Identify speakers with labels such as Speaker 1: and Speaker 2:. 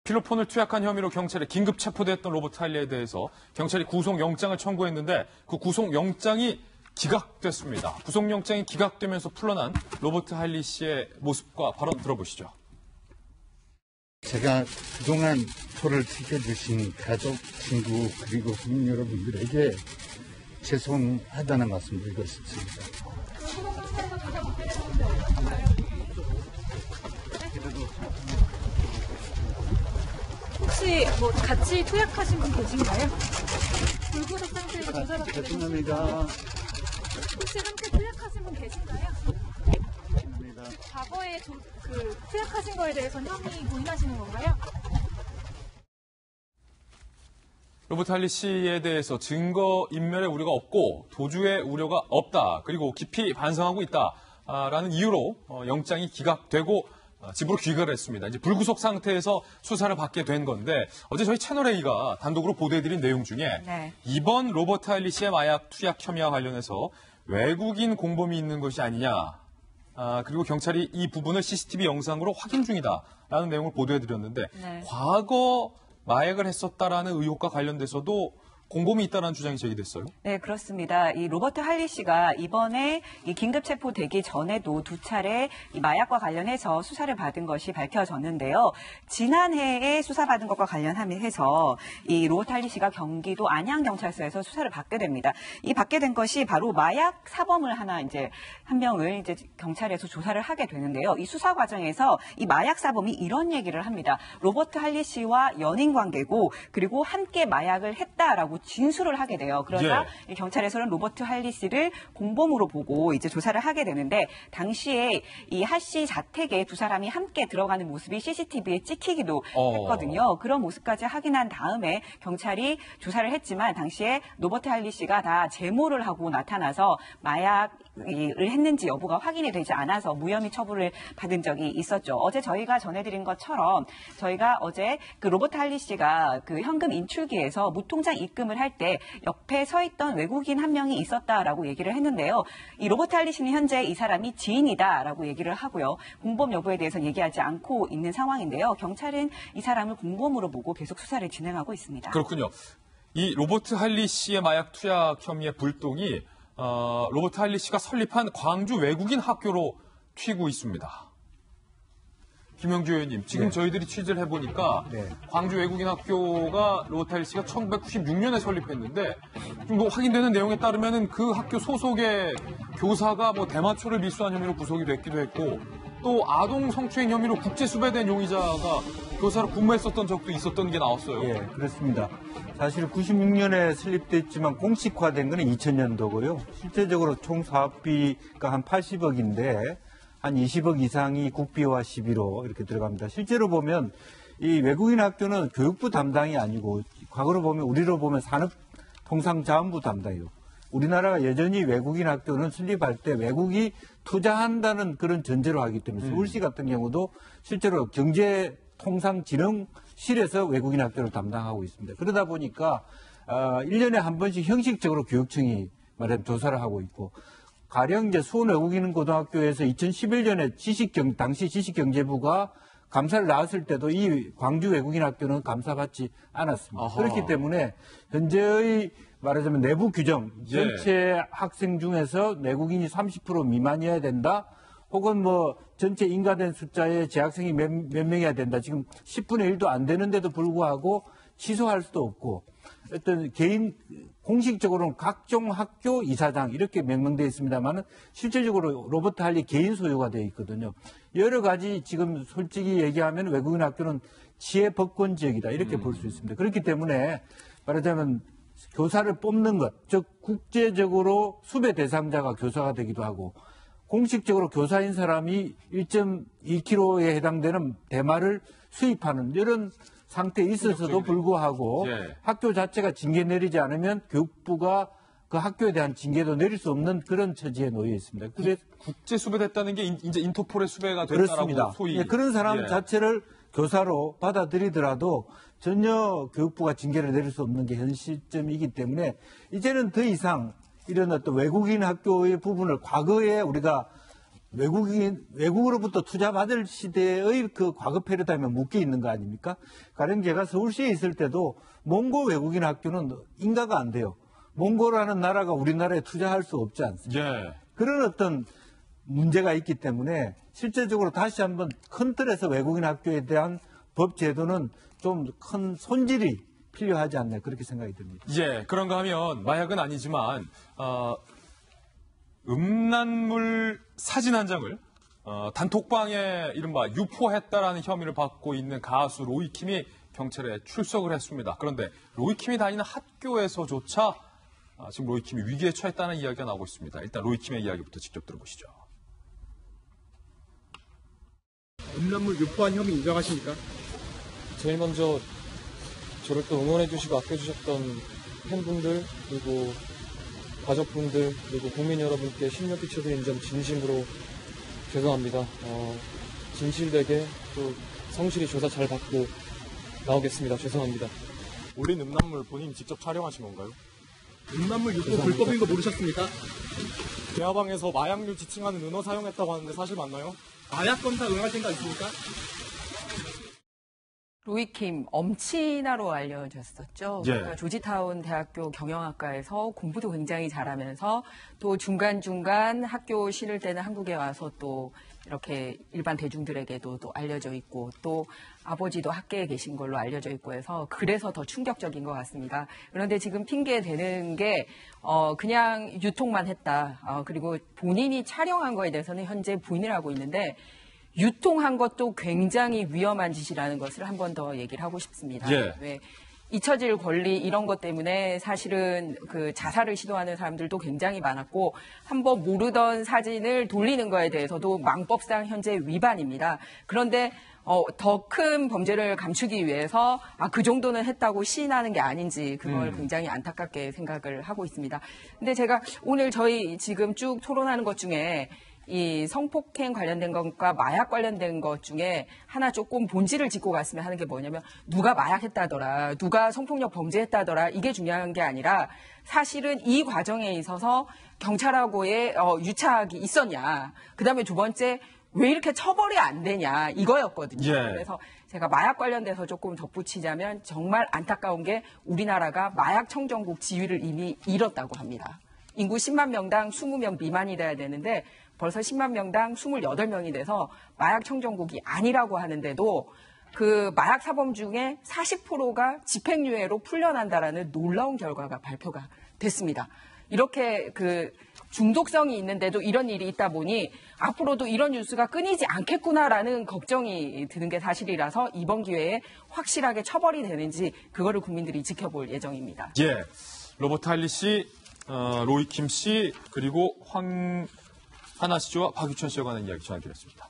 Speaker 1: 필로폰을 투약한 혐의로 경찰에 긴급 체포됐던 로버트 할리에 대해서 경찰이 구속영장을 청구했는데 그 구속영장이 기각됐습니다. 구속영장이 기각되면서 풀려난 로버트 할리 씨의 모습과 발언 들어보시죠.
Speaker 2: 제가 그동안 저를 지켜주신 가족, 친구 그리고 국민 여러분들에게 죄송하다는 말씀 드리고 싶습니다.
Speaker 3: 혹시 뭐 같이 투약하신 분 계신가요? 불구속 상태에서 조사를 받게
Speaker 2: 죄송합니다.
Speaker 3: 혹시 함께 투약하신 분 계신가요?
Speaker 2: 죄송합니다.
Speaker 3: 과거에 투약하신 거에 대해서 혐의 부인하시는 건가요?
Speaker 1: 로버트 할리 씨에 대해서 증거 인멸의 우려가 없고 도주의 우려가 없다. 그리고 깊이 반성하고 있다라는 이유로 영장이 기각되고 집으로 귀가를 했습니다. 이제 불구속 상태에서 수사를 받게 된 건데 어제 저희 채널A가 단독으로 보도해드린 내용 중에 이번 로버트 할리 씨의 마약 투약 혐의와 관련해서 외국인 공범이 있는 것이 아니냐. 그리고 경찰이 이 부분을 CCTV 영상으로 확인 중이다라는 내용을 보도해드렸는데 과거 마약을 했었다라는 의혹과 관련돼서도 공범이 있다는 주장이 제기됐어요.
Speaker 4: 네, 그렇습니다. 이 로버트 할리 씨가 이번에 이 긴급 체포되기 전에도 두 차례 이 마약과 관련해서 수사를 받은 것이 밝혀졌는데요. 지난해에 수사받은 것과 관련해서 이 로버트 할리 씨가 경기도 안양경찰서에서 수사를 받게 됩니다. 이 받게 된 것이 바로 마약 사범을 한 명을 경찰에서 조사를 하게 되는데요. 이 수사 과정에서 이 마약 사범이 이런 얘기를 합니다. 로버트 할리 씨와 연인 관계고 그리고 함께 마약을 했다라고 진술을 하게 돼요. 그러자 경찰에서는 로버트 할리 씨를 공범으로 보고 이제 조사를 하게 되는데 당시에 이 할 씨 자택에 두 사람이 함께 들어가는 모습이 CCTV에 찍히기도 했거든요. 그런 모습까지 확인한 다음에 경찰이 조사를 했지만 당시에 로버트 할리 씨가 다 제모를 하고 나타나서 마약을 했는지 여부가 확인이 되지 않아서 무혐의 처분을 받은 적이 있었죠. 어제 저희가 전해드린 것처럼 저희가 어제 그 로버트 할리 씨가 그 현금 인출기에서 무통장 입금을 할 때 옆에 서 있던 외국인 한 명이 있었다라고 얘기를 했는데요. 이 로버트 할리 씨는 현재 이 사람이 지인이다라고 얘기를 하고요. 공범 여부에 대해서는 얘기하지 않고 있는 상황인데요. 경찰은 이 사람을 공범으로 보고 계속 수사를 진행하고 있습니다.
Speaker 1: 그렇군요. 이 로버트 할리 씨의 마약 투약 혐의의 불똥이 로버트 할리 씨가 설립한 광주 외국인 학교로 튀고 있습니다. 김영주 의원님, 지금 저희들이 취재를 해보니까 광주 외국인 학교가 로버트 할리 씨가 1996년에 설립했는데 좀 확인되는 내용에 따르면 그 학교 소속의 교사가 대마초를 밀수한 혐의로 구속이 됐기도 했고 또 아동 성추행 혐의로 국제수배된 용의자가 교사로 근무했었던 적도 있었던 게 나왔어요.
Speaker 5: 예, 그렇습니다. 사실 96년에 설립됐지만 공식화된 건 2000년도고요. 실제적으로 총 사업비가 한 80억인데 한 20억 이상이 국비와 시비로 이렇게 들어갑니다. 실제로 보면 이 외국인 학교는 교육부 담당이 아니고 과거로 보면 우리로 보면 산업통상자원부 담당이에요. 우리나라가 여전히 외국인 학교는 설립할 때 외국이 투자한다는 그런 전제로 하기 때문에 서울시 같은 경우도 실제로 경제통상진흥실에서 외국인 학교를 담당하고 있습니다. 그러다 보니까 1년에 한 번씩 형식적으로 교육청이 말하자면 조사를 하고 있고 가령 수원 외국인 고등학교에서 2011년에 당시 지식경제부가 감사를 나왔을 때도 이 광주 외국인 학교는 감사받지 않았습니다.
Speaker 1: 아하.
Speaker 5: 그렇기 때문에 현재의 말하자면 내부 규정, 전체 학생 중에서 외국인이 30% 미만이어야 된다. 혹은 전체 인가된 숫자의 재학생이 몇 명이어야 된다. 지금 10분의 1도 안 되는데도 불구하고 취소할 수도 없고 어떤 개인 공식적으로는 각종 학교 이사장 이렇게 명명되어 있습니다만 실질적으로 로버트 할리 개인 소유가 되어 있거든요. 여러 가지 지금 솔직히 얘기하면 외국인 학교는 지혜법권 지역이다 이렇게 볼 수 있습니다. 그렇기 때문에 말하자면 교사를 뽑는 것, 즉 국제적으로 수배 대상자가 교사가 되기도 하고 공식적으로 교사인 사람이 1.2kg에 해당되는 대마를 수입하는 이런 상태에 있어서도 불구하고 학교 자체가 징계 내리지 않으면 교육부가 그 학교에 대한 징계도 내릴 수 없는 그런 처지에 놓여 있습니다. 그래서
Speaker 1: 국제 수배됐다는 게 이제 인터폴의 수배가 됐다라고 소위
Speaker 5: 그런 사람 자체를 교사로 받아들이더라도 전혀 교육부가 징계를 내릴 수 없는 게 현 시점이기 때문에 이제는 더 이상 이런 어떤 외국인 학교의 부분을 과거에 우리가 외국으로부터 투자받을 시대의 그 과거 패러다임에 묶여 있는 거 아닙니까? 가령 제가 서울시에 있을 때도 몽고 외국인 학교는 인가가 안 돼요. 몽고라는 나라가 우리나라에 투자할 수 없지 않습니까?
Speaker 1: 예.
Speaker 5: 그런 어떤 문제가 있기 때문에 실제적으로 다시 한번 큰 틀에서 외국인 학교에 대한 법 제도는 좀 큰 손질이 필요하지 않나 그렇게 생각이 듭니다.
Speaker 1: 예, 그런가 하면 마약은 아니지만 음란물 사진 한 장을 단톡방에 이른바 유포했다라는 혐의를 받고 있는 가수 로이킴이 경찰에 출석을 했습니다. 그런데 로이킴이 다니는 학교에서조차 지금 로이킴이 위기에 처했다는 이야기가 나오고 있습니다. 일단 로이킴의 이야기부터 직접 들어보시죠.
Speaker 6: 음란물 유포한 혐의 인정하십니까?
Speaker 7: 제일 먼저 저를 또 응원해주시고 아껴주셨던 팬분들 그리고 가족분들 그리고 국민 여러분께 심려 끼쳐드린 점 진심으로 죄송합니다. 진실되게 또 성실히 조사 잘 받고 나오겠습니다. 죄송합니다.
Speaker 8: 올린 음란물 본인이 직접 촬영하신 건가요?
Speaker 6: 음란물 유포 불법인 거 모르셨습니까?
Speaker 8: 대화방에서 마약류 지칭하는 은어 사용했다고 하는데 사실 맞나요?
Speaker 6: 마약 검사 응할 생각 있습니까?
Speaker 9: 로이킴 엄친아로 알려졌었죠.
Speaker 1: 예.
Speaker 9: 그러니까 조지타운 대학교 경영학과에서 공부도 굉장히 잘하면서 또 중간중간 학교 실을 때는 한국에 와서 또 이렇게 일반 대중들에게도 또 알려져 있고 또 아버지도 학계에 계신 걸로 알려져 있고 해서 그래서 더 충격적인 것 같습니다. 그런데 지금 핑계대는 게 그냥 유통만 했다. 그리고 본인이 촬영한 거에 대해서는 현재 부인을 하고 있는데 유통한 것도 굉장히 위험한 짓이라는 것을 한 번 더 얘기를 하고 싶습니다.
Speaker 1: 예.
Speaker 9: 왜 잊혀질 권리 이런 것 때문에 사실은 그 자살을 시도하는 사람들도 굉장히 많았고 한번 모르던 사진을 돌리는 거에 대해서도 망법상 현재 위반입니다. 그런데 더 큰 범죄를 감추기 위해서 그 정도는 했다고 시인하는 게 아닌지 그걸 굉장히 안타깝게 생각을 하고 있습니다. 근데 제가 오늘 저희 지금 쭉 토론하는 것 중에 이 성폭행 관련된 것과 마약 관련된 것 중에 하나 조금 본질을 짚고 갔으면 하는 게 뭐냐면 누가 마약했다더라, 누가 성폭력 범죄했다더라 이게 중요한 게 아니라 사실은 이 과정에 있어서 경찰하고의 유착이 있었냐. 그다음에 두 번째 왜 이렇게 처벌이 안 되냐 이거였거든요.
Speaker 1: 예.
Speaker 9: 그래서 제가 마약 관련돼서 조금 덧붙이자면 정말 안타까운 게 우리나라가 마약 청정국 지위를 이미 잃었다고 합니다. 인구 10만 명당 20명 미만이 돼야 되는데 벌써 10만 명당 28명이 돼서 마약 청정국이 아니라고 하는데도 그 마약 사범 중에 40%가 집행유예로 풀려난다라는 놀라운 결과가 발표가 됐습니다. 이렇게 그 중독성이 있는데도 이런 일이 있다 보니 앞으로도 이런 뉴스가 끊이지 않겠구나라는 걱정이 드는 게 사실이라서 이번 기회에 확실하게 처벌이 되는지 그거를 국민들이 지켜볼 예정입니다.
Speaker 1: 예, 로버트 할리 씨, 로이킴 씨, 그리고 황하나 씨와 박유천 씨와 관한 이야기 전해드렸습니다.